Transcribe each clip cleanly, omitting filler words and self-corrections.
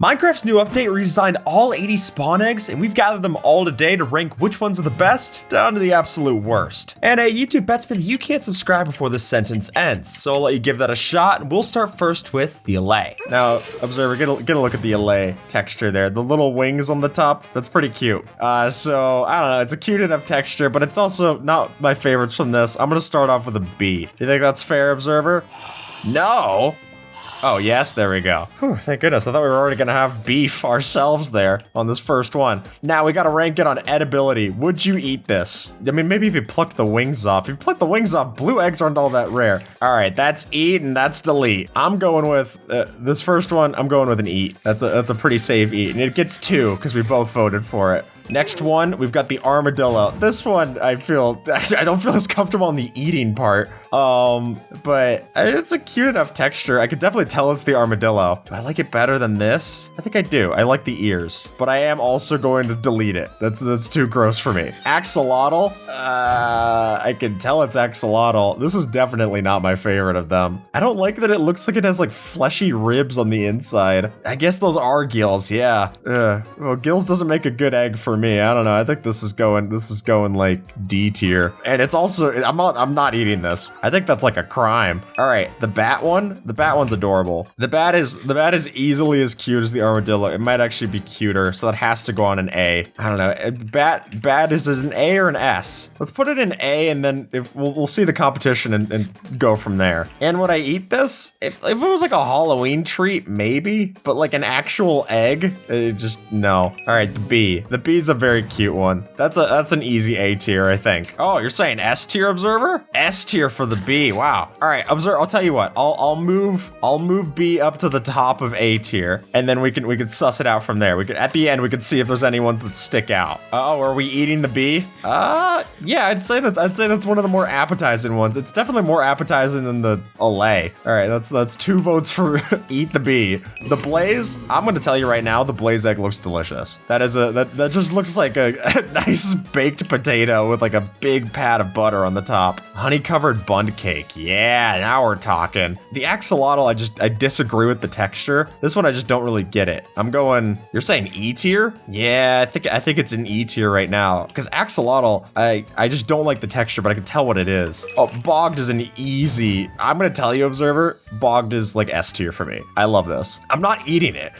Minecraft's new update redesigned all 80 spawn eggs, and we've gathered them all today to rank which ones are the best, down to the absolute worst. And YouTube bets me that you can't subscribe before this sentence ends, so I'll let you give that a shot, and we'll start first with the allay. Now, observer, get a look at the allay texture there. The little wings on the top, that's pretty cute. So, I don't know, it's a cute enough texture, but it's also not my favorites from this. I'm gonna start off with a B. Do you think that's fair, observer? No. Oh, yes, there we go. Whew, thank goodness. I thought we were already gonna have beef ourselves there on this first one. Now we gotta rank it on edibility. Would you eat this? I mean, maybe if you pluck the wings off. If you pluck the wings off, blue eggs aren't all that rare. All right, that's eat and that's delete. I'm going with, this first one, I'm going with an eat. That's a pretty safe eat. And it gets 2, because we both voted for it. Next one, we've got the armadillo. This one, I don't feel as comfortable on the eating part. But it's a cute enough texture. I could definitely tell it's the armadillo. Do I like it better than this? I think I do. I like the ears, but I am also going to delete it. That's too gross for me. Axolotl, I can tell it's axolotl. This is definitely not my favorite of them. I don't like that it looks like it has like fleshy ribs on the inside. I guess those are gills, yeah. Well, gills doesn't make a good egg for me. I don't know. I think this is going like D tier. And it's also, I'm not eating this. I think that's like a crime. All right, the bat one's adorable. The bat is easily as cute as the armadillo. It might actually be cuter, so that has to go on an A. I don't know. Bat is it an A or an S? Let's put it in A, and then if we'll see the competition and go from there. And would I eat this? If it was like a Halloween treat, maybe, but like an actual egg, just no. All right, the B. The B's a very cute one. That's an easy A tier, I think. Oh, you're saying S tier, observer? S tier for the B. Wow. All right, observer. I'll tell you what. I'll move B up to the top of A tier, and then we can suss it out from there. At the end we can see if there's any ones that stick out. Oh, are we eating the B? Yeah, I'd say that's one of the more appetizing ones. It's definitely more appetizing than the allay. All right, that's 2 votes for eat the B. The blaze. I'm gonna tell you right now, the blaze egg looks delicious. That just looks like a nice baked potato with like a big pat of butter on the top. Honey covered bun cake. Yeah, now we're talking. The axolotl, I disagree with the texture. This one I just don't really get it. I'm going, you're saying E tier? Yeah, I think it's an E tier right now. Because axolotl, I just don't like the texture, but I can tell what it is. Oh, bogged is an easy. I'm gonna tell you, observer, bogged is like S tier for me. I love this. I'm not eating it,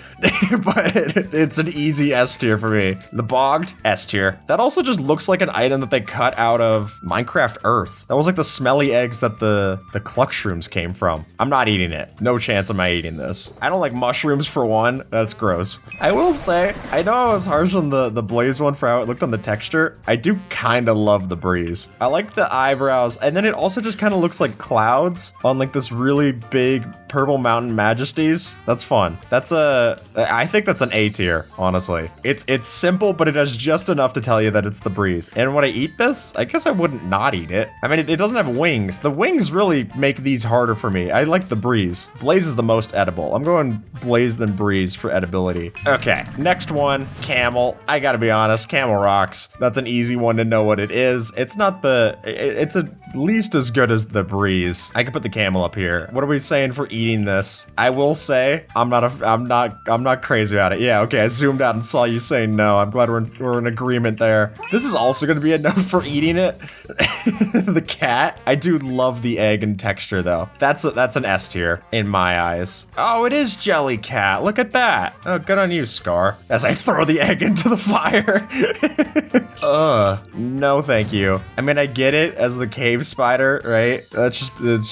but it's an easy S tier for me. The bogged, S tier. That also just looks like an item that they cut out of Minecraft Earth. That was like the smelly eggs that the cluck shrooms came from. I'm not eating it. No chance am I eating this. I don't like mushrooms for one. That's gross. I will say, I know I was harsh on the blaze one for how it looked on the texture. I do kind of love the breeze. I like the eyebrows, and then it also just kind of looks like clouds on like this really big purple mountain majesties. That's fun. I think that's an A tier, honestly. It's simple, but it has just enough to tell you that it's the breeze. And would I eat this? I guess I wouldn't not eat it. I mean, it doesn't have wings. The wings really make these harder for me. I like the breeze. Blaze is the most edible. I'm going blaze than breeze for edibility. Okay, next one, camel. I gotta be honest, camel rocks. That's an easy one to know what it is. It's at least as good as the breeze. I can put the camel up here. What are we saying for eating this? I will say, I'm not crazy about it. Yeah, okay, I zoomed out and saw you saying no. I'm glad we're in agreement there. This is also gonna be a no for eating it. The cat. I do love the egg and texture though. That's an S tier in my eyes. Oh, it is jelly cat. Look at that. Oh, good on you, Scar. As I throw the egg into the fire. No thank you. I mean, I get it as the cave spider, right? It's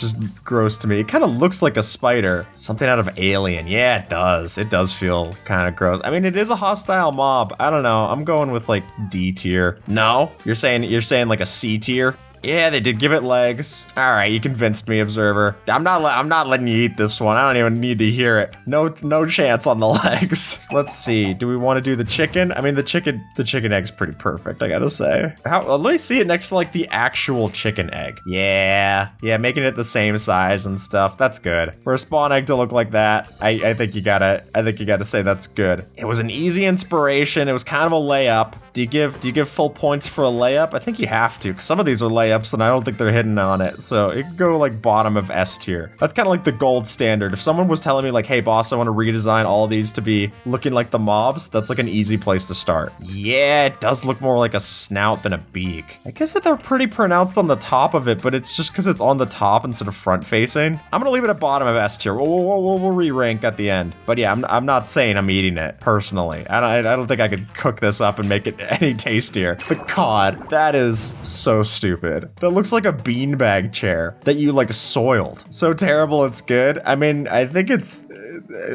just gross to me. It kind of looks like a spider. Something out of Alien. Yeah, it does. It does feel kind of gross. I mean, it is a hostile mob. I don't know. I'm going with like D tier. No? You're saying like a C tier? Yeah, they did give it legs. All right, you convinced me, observer. I'm not letting you eat this one. I don't even need to hear it. No chance on the legs. Let's see. Do we want to do the chicken? I mean, the chicken egg's pretty perfect, I gotta say. Let me see it next to like the actual chicken egg. Yeah, making it the same size and stuff. That's good. For a spawn egg to look like that, I think you gotta say that's good. It was an easy inspiration. It was kind of a layup. Do you give full points for a layup? I think you have to, because some of these are layups layups, and I don't think they're hidden on it. So it could go like bottom of S tier. That's kind of like the gold standard. If someone was telling me like, hey boss, I want to redesign all of these to be looking like the mobs, that's like an easy place to start. Yeah, it does look more like a snout than a beak. I guess that they're pretty pronounced on the top of it, but it's just because it's on the top instead of front facing. I'm gonna leave it at bottom of S tier. We'll re-rank at the end. But yeah, I'm not saying I'm eating it personally. I don't think I could cook this up and make it any tastier. The cod, that is so stupid. That looks like a beanbag chair that you like soiled. So terrible it's good. I mean, I think it's,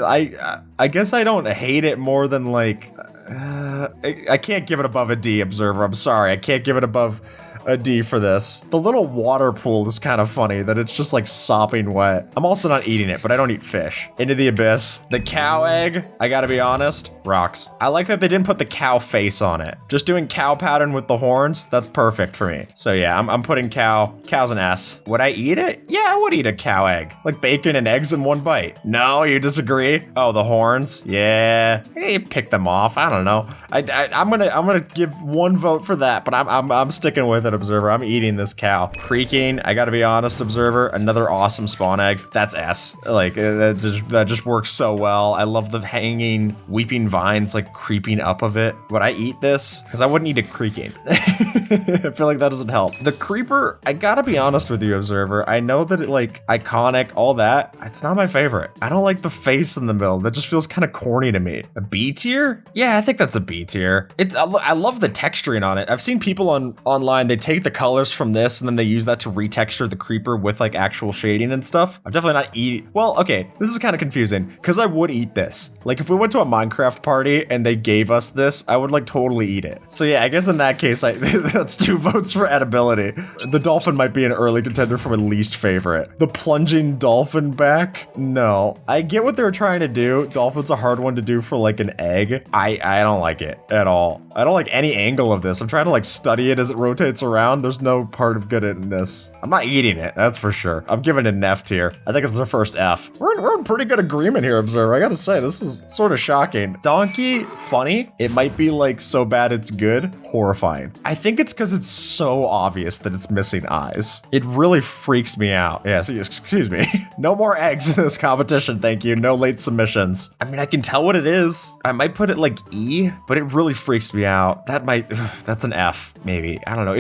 I guess I don't hate it more than like, I can't give it above a D, Observer. I'm sorry, I can't give it above a D for this. The little water pool is kind of funny that it's just like sopping wet. I'm also not eating it, but I don't eat fish. Into the abyss. The cow egg, I gotta be honest, rocks. I like that they didn't put the cow face on it. Just doing cow pattern with the horns, that's perfect for me. So yeah, I'm putting cow's an S. Would I eat it? Yeah, I would eat a cow egg. Like bacon and eggs in one bite. No, you disagree? Oh, the horns? Yeah, you pick them off. I don't know. I'm gonna give one vote for that, but I'm sticking with it, Observer. I'm eating this cow. Creaking, I gotta be honest, Observer, another awesome spawn egg. That's S. Like, that just works so well. I love the hanging, weeping vines, like, creeping up of it. Would I eat this? Because I wouldn't eat it creaking. I feel like that doesn't help. The creeper, I gotta be honest with you, Observer. I know that it, like, iconic, all that. It's not my favorite. I don't like the face in the middle. That just feels kind of corny to me. A B tier? Yeah, I think that's a B tier. I love the texturing on it. I've seen people online, they take the colors from this and then they use that to retexture the creeper with like actual shading and stuff. I'm definitely not eating. Well, okay, this is kind of confusing because I would eat this. Like if we went to a Minecraft party and they gave us this, I would like totally eat it. So yeah, I guess in that case, that's 2 votes for edibility. The dolphin might be an early contender for my least favorite. The plunging dolphin back? No. I get what they were trying to do. Dolphin's a hard one to do for like an egg. I don't like it at all. I don't like any angle of this. I'm trying to like study it as it rotates around. There's no part of good in this. I'm not eating it, that's for sure. I'm giving it an F tier. I think it's the first F. We're in pretty good agreement here, Observer. I gotta say, this is sort of shocking. Donkey, funny. It might be like so bad it's good. Horrifying. I think it's because it's so obvious that it's missing eyes. It really freaks me out. Yeah, so excuse me. No more eggs in this competition, thank you. No late submissions. I mean, I can tell what it is. I might put it like E, but it really freaks me out. That's an F, maybe. I don't know.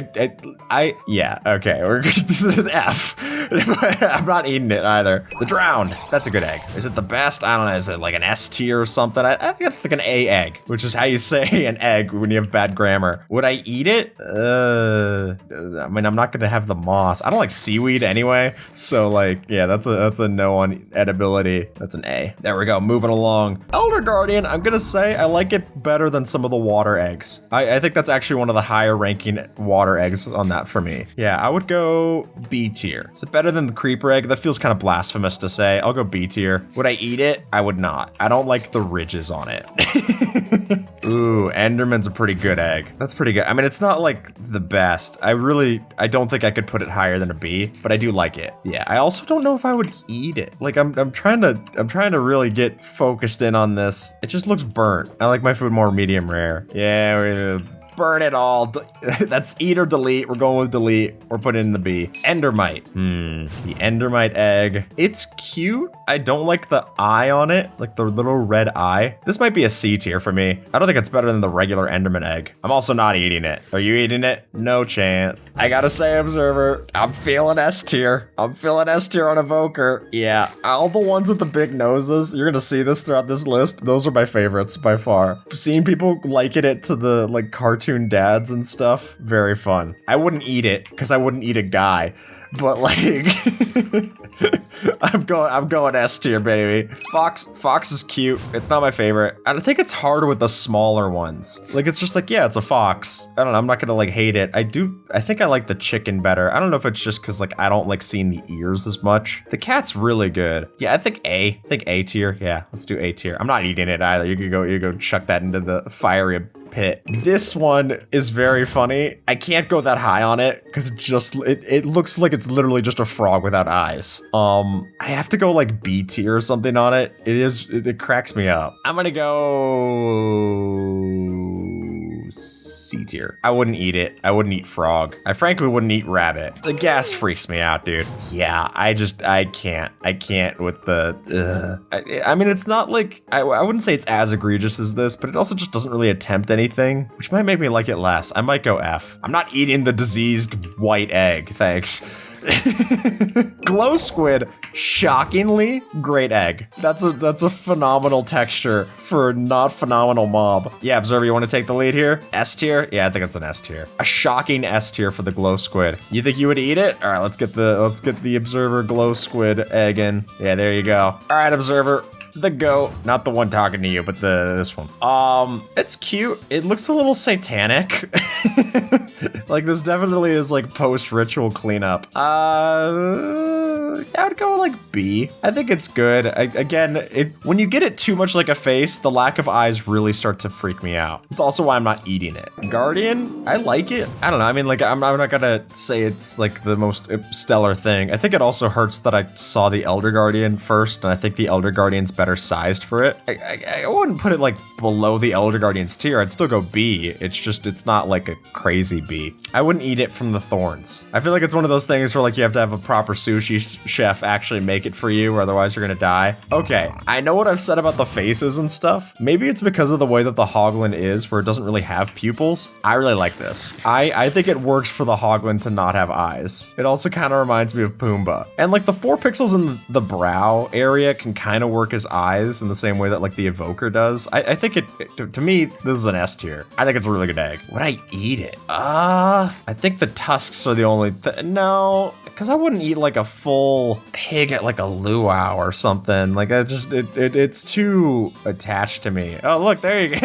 Yeah, okay, we're gonna do an F. I'm not eating it either. The drowned, that's a good egg. Is it the best? I don't know, is it like an S tier or something? I think it's like an A egg, which is how you say an egg when you have bad grammar. Would I eat it? I mean, I'm not gonna have the moss. I don't like seaweed anyway, so like, yeah, that's a no on edibility. That's an A. There we go, moving along. Elder Guardian, I'm gonna say I like it better than some of the water eggs. I think that's actually one of the higher ranking water eggs on that for me. Yeah, I would go B tier. Is it better than the creeper egg? That feels kind of blasphemous to say. I'll go B tier. Would I eat it? I would not. I don't like the ridges on it. Ooh, Enderman's a pretty good egg. That's pretty good. I mean, it's not like the best. I don't think I could put it higher than a B, but I do like it. Yeah, I also don't know if I would eat it. Like I'm trying to really get focused in on this. It just looks burnt. I like my food more medium rare. Yeah, burn it all. That's eat or delete. We're going with delete. We're putting in the B. Endermite. The Endermite egg. It's cute. I don't like the eye on it, like the little red eye. This might be a C tier for me. I don't think it's better than the regular Enderman egg. I'm also not eating it. Are you eating it? No chance. I gotta say, Observer, I'm feeling S tier. I'm feeling S tier on Evoker. Yeah, all the ones with the big noses, you're gonna see this throughout this list. Those are my favorites by far. Seeing people liken it to the like cartoon dads and stuff, very fun. I wouldn't eat it because I wouldn't eat a guy, but like I'm going S tier, baby. Fox is cute. It's not my favorite. I think it's harder with the smaller ones. Like it's just like, yeah, it's a fox. I don't know, I'm not gonna like hate it. I think I like the chicken better. I don't know if it's just because like I don't like seeing the ears as much. The cat's really good. Yeah, I think A tier. Yeah, let's do A tier. I'm not eating it either. You go chuck that into the fiery pit. This one is very funny. I can't go that high on it because it looks like it's literally just a frog without eyes. I have to go like B tier or something on it. It cracks me up. I'm gonna go C tier. I wouldn't eat it. I wouldn't eat frog. I frankly wouldn't eat rabbit. The ghast freaks me out, dude. Yeah, I can't. I can't with the, I mean, it's not like, I wouldn't say it's as egregious as this, but it also just doesn't really attempt anything, which might make me like it less. I might go F. I'm not eating the diseased white egg, thanks. Glow squid, shockingly great egg. That's a phenomenal texture for not phenomenal mob. Yeah, Observer, you want to take the lead here? S tier? Yeah, I think it's an S tier. A shocking S tier for the glow squid. You think you would eat it? All right, let's get the Observer glow squid egg in. Yeah, there you go. All right, Observer. The goat, not the one talking to you, but this one. It's cute. It looks a little satanic. Like this definitely is like post-ritual cleanup. I would go with like B. I think it's good. When you get it too much like a face, the lack of eyes really start to freak me out. It's also why I'm not eating it. Guardian, I like it. I don't know. I mean, like I'm not gonna say it's like the most stellar thing. I think it also hurts that I saw the Elder Guardian first, and I think the Elder Guardian's better sized for it. I wouldn't put it like below the Elder Guardian's tier. I'd still go B. It's not like a crazy B. I wouldn't eat it from the thorns. I feel like it's one of those things where like you have to have a proper sushi chef actually make it for you, or otherwise you're gonna die. Okay, I know what I've said about the faces and stuff. Maybe it's because of the way that the Hoglin is, where it doesn't really have pupils. I really like this. I think it works for the Hoglin to not have eyes. It also kind of reminds me of Pumbaa. And like the 4 pixels in the brow area can kind of work as eyes in the same way that like the Evoker does. I think to me, this is an S tier. I think it's a really good egg. Would I eat it? I think the tusks are the only no, because I wouldn't eat like a full pig at like a luau or something. Like it's too attached to me. Oh, look, there you go.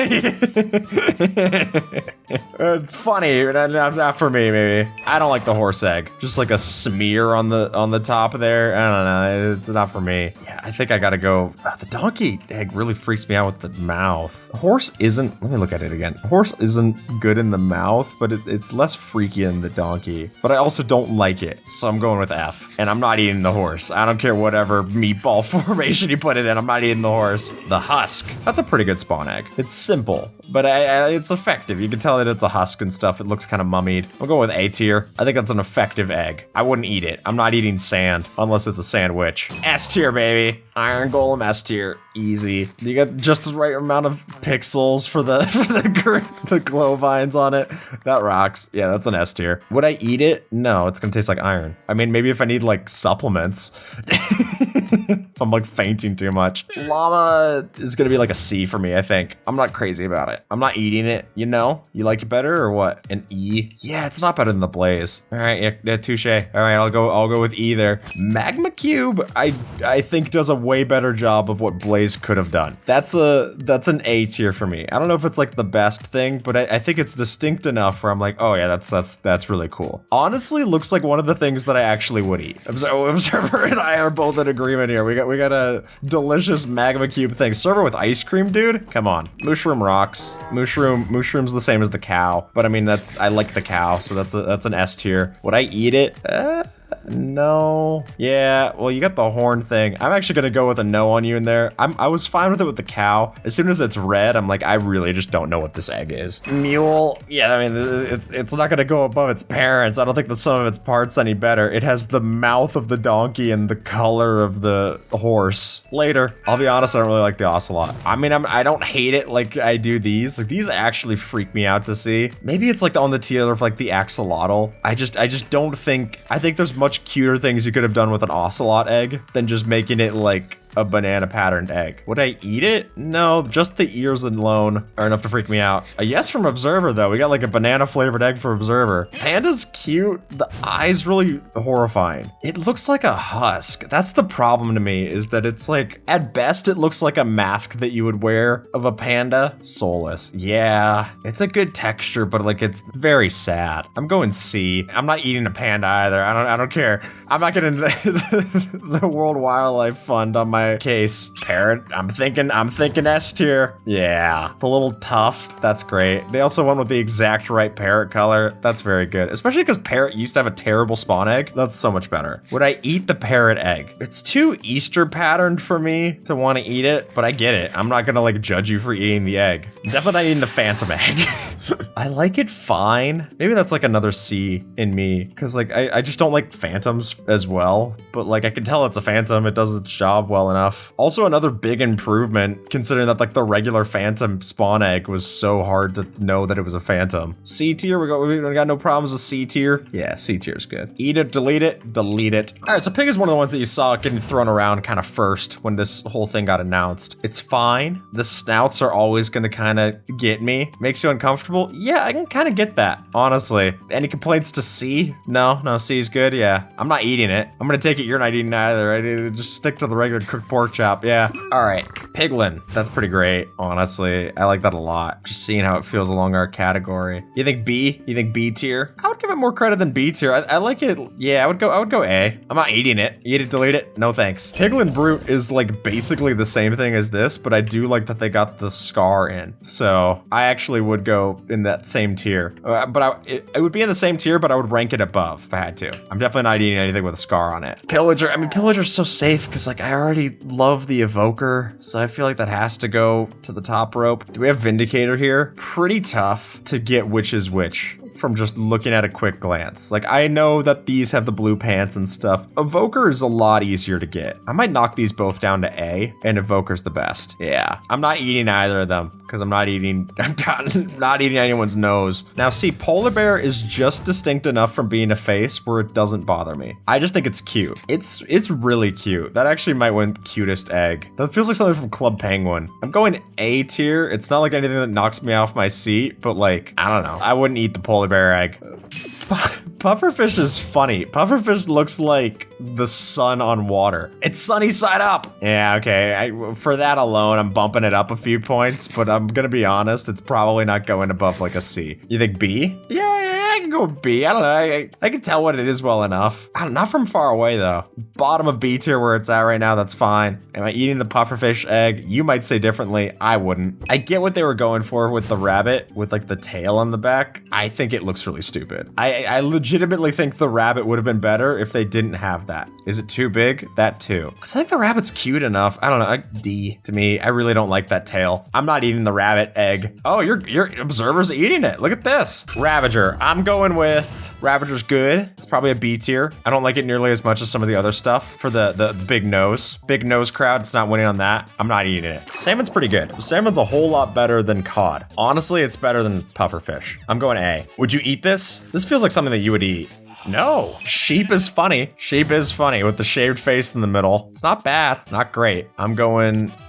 It's funny, not for me, maybe. I don't like the horse egg. Just like a smear on the top of there. I don't know, it's not for me. Yeah, I think I gotta go. The donkey egg really freaks me out with the mouth. Horse isn't, let me look at it again. Horse isn't good in the mouth, but it's less freaky than the donkey. But I also don't like it, so I'm going with F. And I'm not eating the horse. I don't care whatever meatball formation you put it in, I'm not eating the horse. The husk, that's a pretty good spawn egg. It's simple, but it's effective. You can tell that it's a husk and stuff. It looks kind of mummied. I'll go with A tier. I think that's an effective egg. I wouldn't eat it. I'm not eating sand unless it's a sandwich. S tier, baby. Iron Golem S tier. Easy. You got just the right amount of pixels for the glow vines on it. That rocks. Yeah, that's an S tier. Would I eat it? No, it's gonna taste like iron. I mean, maybe if I need like supplements. If I'm like fainting too much. Llama is gonna be like a C for me, I think. I'm not crazy about it. I'm not eating it, you know? You like it better or what? An E? Yeah, it's not better than the Blaze. All right, yeah, touche. All right, I'll go with E there. Magma Cube, I think does a way better job of what Blaze could have done. That's an A tier for me. I don't know if it's like the best thing, but I think it's distinct enough where I'm like, oh yeah, that's really cool. Honestly, looks like one of the things that I actually would eat. Observer and I are both in agreement here. We got a delicious magma cube thing. Server with ice cream, dude? Come on. Mushroom rocks. Mushroom's the same as the cow, but I mean I like the cow, so that's an S tier. Would I eat it? No. Yeah, well, you got the horn thing. I'm actually gonna go with a no on you in there. I was fine with it with the cow. As soon as it's red, I'm like, I really just don't know what this egg is. Mule. Yeah, I mean, it's not gonna go above its parents. I don't think the sum of its parts any better. It has the mouth of the donkey and the color of the horse. Later. I'll be honest, I don't really like the ocelot. I mean, I don't hate it like I do these. Like, these actually freak me out to see. Maybe it's like on the tier of like the axolotl. I just don't think, I think there's much cuter things you could have done with an ocelot egg than just making it like a banana patterned egg. Would I eat it? No, just the ears alone are enough to freak me out. A yes from Observer though. We got like a banana flavored egg for Observer. Panda's cute. The eyes really horrifying. It looks like a husk. That's the problem to me, is that it's like, at best it looks like a mask that you would wear of a panda. Soulless. Yeah, it's a good texture, but like it's very sad. I'm going C. I'm not eating a panda either. I don't care. I'm not getting the World Wildlife Fund on my my case. Parrot, I'm thinking S tier. Yeah, the little tuft, that's great. They also went with the exact right parrot color. That's very good, especially because parrot used to have a terrible spawn egg. That's so much better. Would I eat the parrot egg? It's too Easter patterned for me to want to eat it, but I get it. I'm not gonna like judge you for eating the egg. Definitely not eating the phantom egg. I like it fine. Maybe that's like another C in me, because like I just don't like phantoms as well, but like I can tell it's a phantom. It does its job well enough. Also another big improvement, considering that like the regular phantom spawn egg was so hard to know that it was a phantom. C tier, we got no problems with C tier. Yeah, C tier is good. Eat it, delete it, delete it. All right, so pig is one of the ones that you saw getting thrown around kind of first when this whole thing got announced. It's fine. The snouts are always gonna kind of get me. Makes you uncomfortable. Yeah, I can kind of get that, honestly. Any complaints to C? No, C is good. Yeah, I'm not eating it. I'm gonna take it you're not eating either. Right? Just stick to the regular cooked pork chop. Yeah. All right, piglin. That's pretty great, honestly. I like that a lot. Just seeing how it feels along our category. You think B? You think B tier? I would give it more credit than B tier. I like it. Yeah, I would go A. I'm not eating it. Eat it, delete it. No thanks. Piglin Brute is like basically the same thing as this, but I do like that they got the scar in. So I actually would go in that same tier. But it would be in the same tier, but I would rank it above if I had to. I'm definitely not eating anything with a scar on it. Pillager. I mean, Pillager's so safe because like I already love the evoker, so I feel like that has to go to the top rope. Do we have Vindicator here? Pretty tough to get which is which from just looking at a quick glance. Like, I know that these have the blue pants and stuff. Evoker is a lot easier to get. I might knock these both down to A, and Evoker's the best. Yeah, I'm not eating either of them because I'm not eating anyone's nose. Now see, polar bear is just distinct enough from being a face where it doesn't bother me. I just think it's cute. It's really cute. That actually might win cutest egg. That feels like something from Club Penguin. I'm going A tier. It's not like anything that knocks me off my seat, but like, I don't know. I wouldn't eat the polar bear egg. Pufferfish is funny. Pufferfish looks like the sun on water. It's sunny side up. Yeah, okay. For that alone, I'm bumping it up a few points, but I'm gonna be honest, it's probably not going above like a C. You think B? Yeah, I can go with B. I don't know. I can tell what it is well enough. Not from far away though. Bottom of B tier where it's at right now, that's fine. Am I eating the pufferfish egg? You might say differently. I wouldn't. I get what they were going for with the rabbit with like the tail on the back. I think it looks really stupid. I legitimately think the rabbit would have been better if they didn't have that. Is it too big? That too. Because I think the rabbit's cute enough. I don't know. D to me. I really don't like that tail. I'm not eating the rabbit egg. Oh, your observer's eating it. Look at this. Ravager. I'm going with Ravager's good. It's probably a B tier. I don't like it nearly as much as some of the other stuff for the big nose. Big nose crowd, it's not winning on that. I'm not eating it. Salmon's pretty good. Salmon's a whole lot better than cod. Honestly, it's better than pufferfish. I'm going A. Would you eat this? This feels like something that you would eat. No. Sheep is funny. Sheep is funny with the shaved face in the middle. It's not bad. It's not great. I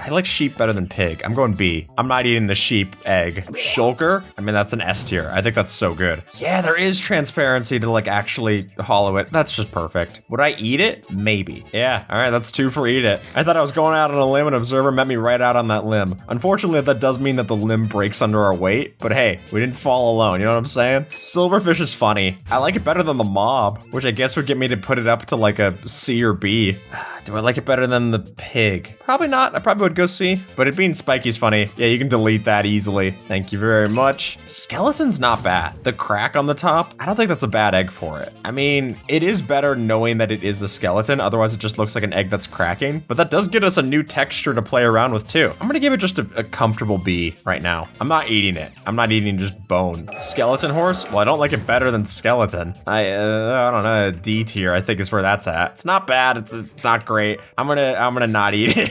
like sheep better than pig. I'm going B. I'm not eating the sheep egg. Shulker? I mean, that's an S tier. I think that's so good. Yeah, there is transparency to like actually hollow it. That's just perfect. Would I eat it? Maybe. Yeah. All right. That's 2 for eat it. I thought I was going out on a limb and Observer met me right out on that limb. Unfortunately, that does mean that the limb breaks under our weight, but hey, we didn't fall alone. You know what I'm saying? Silverfish is funny. I like it better than the mob, which I guess would get me to put it up to like a C or B. Do I like it better than the pig? Probably not. I probably would go C, but it being spiky's funny. Yeah, you can delete that easily. Thank you very much. Skeleton's not bad. The crack on the top, I don't think that's a bad egg for it. I mean, it is better knowing that it is the skeleton. Otherwise, it just looks like an egg that's cracking. But that does get us a new texture to play around with too. I'm gonna give it just a comfortable B right now. I'm not eating it. I'm not eating just bone. Skeleton horse? Well, I don't like it better than skeleton. I don't know. D tier, I think is where that's at. It's not bad. It's not great. I'm gonna not eat it.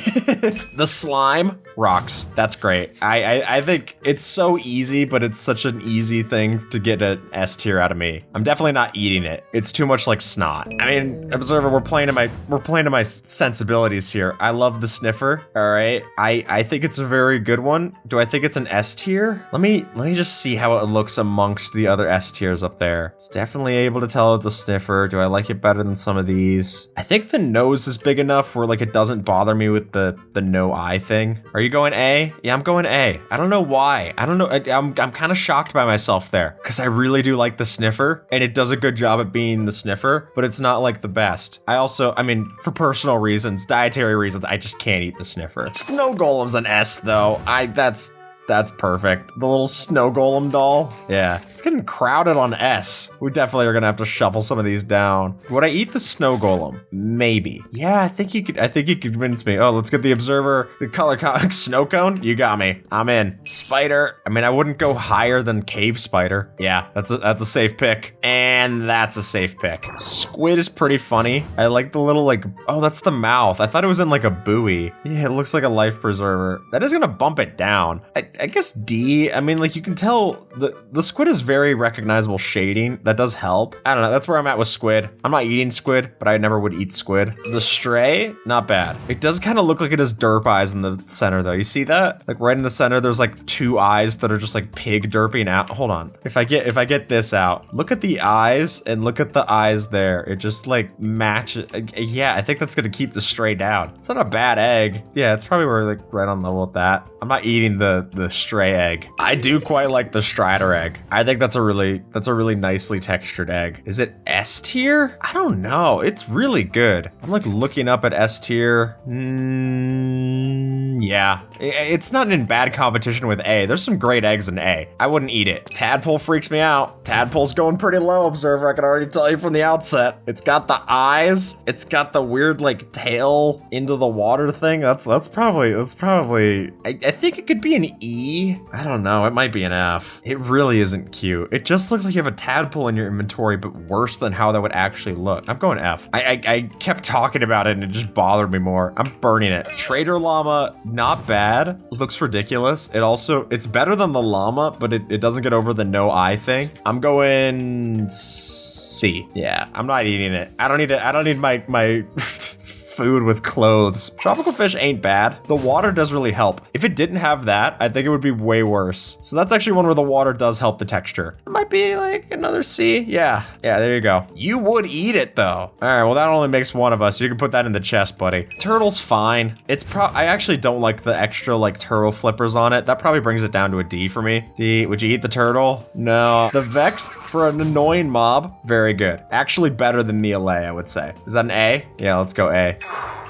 The slime rocks. That's great. I think it's so easy, but it's such an easy thing to get an S tier out of me. I'm definitely not eating it. It's too much like snot. I mean, Observer, we're playing to my sensibilities here. I love the sniffer. All right. I think it's a very good one. Do I think it's an S tier? Let me just see how it looks amongst the other S tiers up there. It's definitely able to tell it's a sniffer. Do I like it better than some of these? I think the nose is big enough where like it doesn't bother me with the no eye thing. Are you you going A? Yeah, I'm going A. I don't know why. I don't know. I'm kind of shocked by myself there because I really do like the sniffer and it does a good job at being the sniffer, but it's not like the best. I mean, for personal reasons, dietary reasons, I just can't eat the sniffer. Snow Golem's an S though. That's perfect. The little snow golem doll. Yeah, it's getting crowded on S. We definitely are gonna have to shuffle some of these down. Would I eat the snow golem? Maybe. Yeah, I think you could convince me. Oh, let's get the observer, the color comic snow cone. You got me. I'm in. Spider. I mean, I wouldn't go higher than cave spider. Yeah, that's a safe pick. And that's a safe pick. Squid is pretty funny. I like the little oh, that's the mouth. I thought it was in like a buoy. Yeah, it looks like a life preserver. That is gonna bump it down. I guess D. I mean, like you can tell the squid is very recognizable shading. That does help. I don't know. That's where I'm at with squid. I'm not eating squid, but I never would eat squid. The stray, not bad. It does kind of look like it has derp eyes in the center though. You see that? Like right in the center, there's like 2 eyes that are just like pig derping out. Hold on. If I get this out, look at the eyes and look at the eyes there. It just like matches. Yeah, I think that's gonna keep the stray down. It's not a bad egg. Yeah, it's probably like right on level with that. I'm not eating the stray egg. I do quite like the strider egg. I think that's a really nicely textured egg. Is it S tier? I don't know. It's really good. I'm like looking up at S tier. Yeah, it's not in bad competition with A. There's some great eggs in A. I wouldn't eat it. Tadpole freaks me out. Tadpole's going pretty low, observer. I can already tell you from the outset. It's got the eyes. It's got the weird like tail into the water thing. That's probably. I think it could be an E. I don't know. It might be an F. It really isn't cute. It just looks like you have a tadpole in your inventory, but worse than how that would actually look. I'm going F. I kept talking about it and it just bothered me more. I'm burning it. Trader llama, not bad. Looks ridiculous. It's better than the llama, but it doesn't get over the no eye thing. I'm going C. Yeah, I'm not eating it. I don't need my food with clothes. Tropical fish ain't bad. The water does really help. If it didn't have that, I think it would be way worse. So that's actually one where the water does help the texture. It might be like another C. Yeah, there you go. You would eat it though. All right, well that only makes one of us. You can put that in the chest, buddy. Turtle's fine. I actually don't like the extra like turtle flippers on it. That probably brings it down to a D for me. D, would you eat the turtle? No. The Vex for an annoying mob, very good. Actually better than the Allay, I would say. Is that an A? Yeah, let's go A.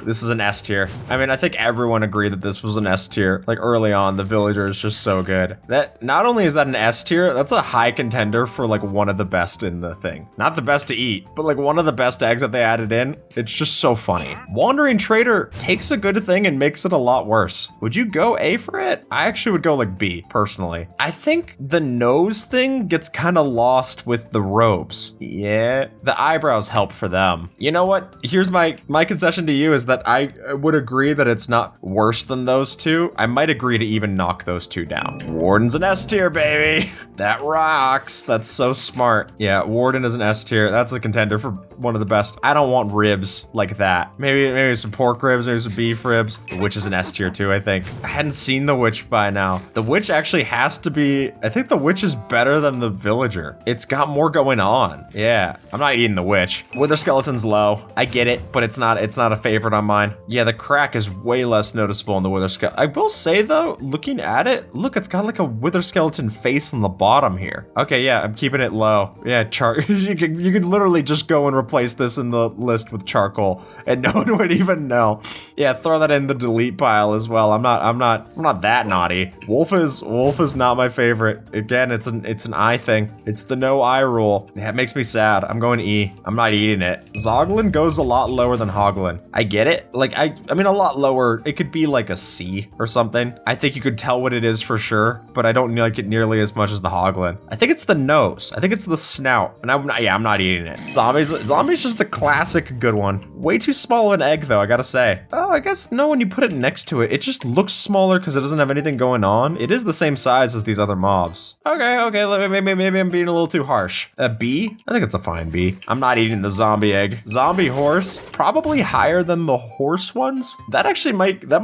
This is an S tier. I mean, I think everyone agreed that this was an S tier. Like early on, the villager is just so good. That not only is that an S tier, that's a high contender for like one of the best in the thing. Not the best to eat, but like one of the best eggs that they added in. It's just so funny. Wandering Trader takes a good thing and makes it a lot worse. Would you go A for it? I actually would go like B, personally. I think the nose thing gets kind of lost with the robes. Yeah, the eyebrows help for them. You know what? Here's my concession to you is that I would agree that it's not worse than those two. I might agree to even knock those two down. Warden's an S tier, baby. That rocks. That's so smart. Yeah, Warden is an S tier. That's a contender for one of the best. I don't want ribs like that. Maybe some pork ribs, maybe some beef ribs. The Witch is an S tier too, I think. I hadn't seen the Witch by now. The Witch actually has to be, I think the Witch is better than the Villager. It's got more going on. Yeah, I'm not eating the Witch. Wither Skeleton's low. I get it, but it's not a favorite on mine. Yeah, the crack is way less noticeable in the Wither Skeleton. I will say though, looking at it, look, it's got like a Wither Skeleton face on the bottom here. Okay, yeah, I'm keeping it low. Yeah, you could literally just go and replace this in the list with charcoal and no one would even know. Yeah, throw that in the delete pile as well. I'm not that naughty. Wolf is not my favorite. Again, it's an eye thing. It's the no eye rule. Yeah, it makes me sad. I'm going E. I'm not eating it. Zoglin goes a lot lower than Hoglin. I get it. Like, I mean, a lot lower. It could be like a C or something. I think you could tell what it is for sure, but I don't like it nearly as much as the Hoglin. I think it's the nose. I think it's the snout. And I'm not eating it. Zombie's just a classic good one. Way too small of an egg though, I gotta say. Oh, I guess no, when you put it next to it, it just looks smaller because it doesn't have anything going on. It is the same size as these other mobs. Okay, maybe I'm being a little too harsh. A B? I think it's a fine B. I'm not eating the zombie egg. Zombie horse, probably higher than the horse ones. That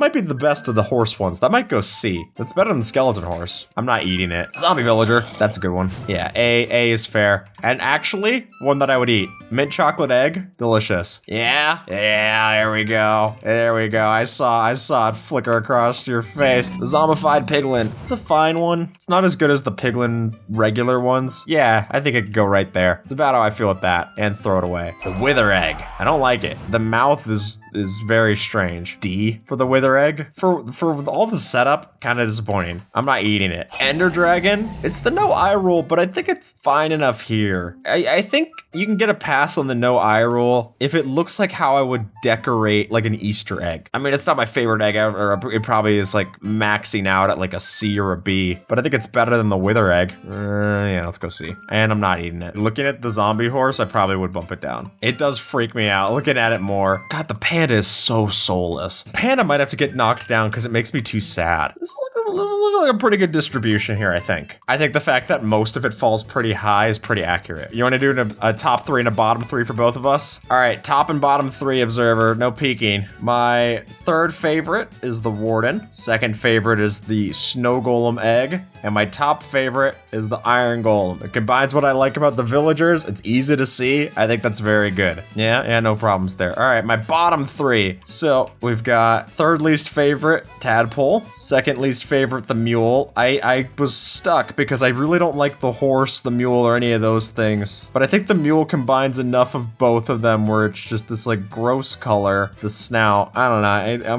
might be the best of the horse ones. That might go C. That's better than skeleton horse. I'm not eating it. Zombie villager, that's a good one. Yeah, A is fair. And actually, one that I would eat. Mint chocolate egg. Delicious. Yeah, there we go. There we go. I saw it flicker across your face. The zombified piglin. It's a fine one. It's not as good as the piglin regular ones. Yeah, I think it could go right there. It's about how I feel with that, and throw it away. The wither egg. I don't like it. The mouth is very strange. D for the wither egg. For all the setup, kind of disappointing. I'm not eating it. Ender dragon. It's the no eye rule, but I think it's fine enough here. I think you can get a pass on the no eye rule if it looks like how I would decorate like an Easter egg. I mean, it's not my favorite egg ever. It probably is like maxing out at like a C or a B, but I think it's better than the wither egg. Yeah, let's go C. And I'm not eating it. Looking at the zombie horse, I probably would bump it down. It does freak me out. Looking at it more. God, the panda is so soulless. Panda might have to get knocked down because it makes me too sad. This looks like a pretty good distribution here, I think. I think the fact that most of it falls pretty high is pretty accurate. You want to do a top 3 and a bottom 3 for both of us? All right, top and bottom 3, observer, no peeking. My third favorite is the warden. Second favorite is the snow golem egg. And my top favorite is the iron golem. It combines what I like about the villagers. It's easy to see. I think that's very good. Yeah, no problems there. All right, my bottom 3. So we've got third least favorite, tadpole. Second least favorite, the mule. I was stuck because I really don't like the horse, the mule, or any of those things. But I think the mule combines enough of both of them where it's just this like gross color, the snout. I don't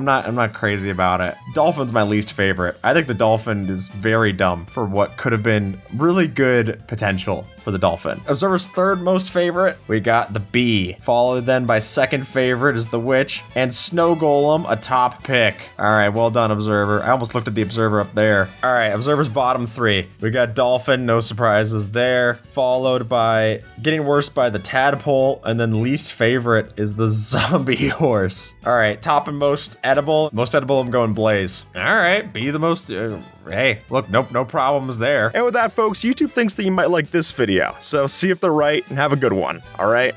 know. I'm not crazy about it. Dolphin's my least favorite. I think the dolphin is very dumb for what could have been really good potential for the dolphin. Observer's third most favorite, we got the bee. Followed then by second favorite is the witch, and snow golem, a top pick. All right, well done, observer. I almost looked at the observer up there. All right, observer's bottom 3. We got dolphin, no surprises there. Followed by getting worse by the tadpole, and then least favorite is the zombie horse. All right, top and most edible. Most edible, I'm going blaze. All right, be the most... hey, look, no problems there. And with that, folks, YouTube thinks that you might like this video, so see if they're right and have a good one, all right?